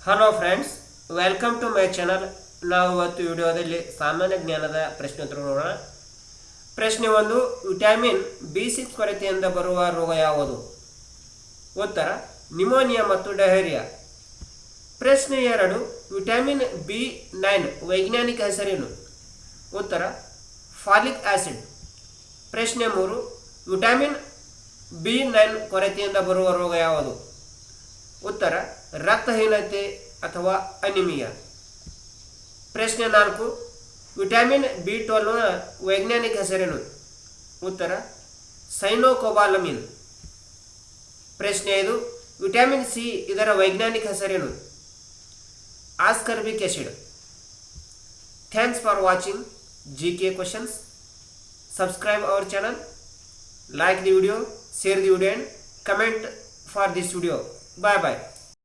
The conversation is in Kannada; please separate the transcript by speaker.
Speaker 1: Hello friends, welcome to my channel. ನಾವು ಇವತ್ತು ವಿಡಿಯೋದಲ್ಲಿ ಸಾಮಾನ್ಯ ಜ್ಞಾನದ ಪ್ರಶ್ನೋತ್ತರ ನೋಡೋಣ. ಪ್ರಶ್ನೆ 1, ವಿಟಮಿನ್ B6 ಕೊರತೆಯಿಂದ ಬರುವ ರೋಗ ಯಾವುದು? ಉತ್ತರ ನಿಮೋನಿಯಾ ಮತ್ತು ಡಯೇರಿಯಾ. ಪ್ರಶ್ನೆ 2, ವಿಟಮಿನ್ B9 ವೈಜ್ಞಾನಿಕ ಹೆಸರೇನು? ಉತ್ತರ ಫಾಲಿಕ್ ಆಸಿಡ್. ಪ್ರಶ್ನೆ 3, ವಿಟಮಿನ್ B9 ಕೊರತೆಯಿಂದ ಬರುವ ರೋಗ ಯಾವುದು? ಉತ್ತರ ರಕ್ತಹೀನತೆ ಅಥವಾ ಅನಿಮಿಯಾ. ಪ್ರಶ್ನೆ 4, ವಿಟಮಿನ್ B12 ವೈಜ್ಞಾನಿಕ ಹೆಸರೇನು? ಉತ್ತರ ಸೈನೋಕೊಬಾಲಮಿನ್. ಪ್ರಶ್ನೆ 5, ವಿಟಮಿನ್ ಸಿ ಇದರ ವೈಜ್ಞಾನಿಕ ಹೆಸರೇನು? Ascorbic acid. Thanks for watching GK questions. Subscribe our channel, like the video, share the video and comment for this video. Bye bye.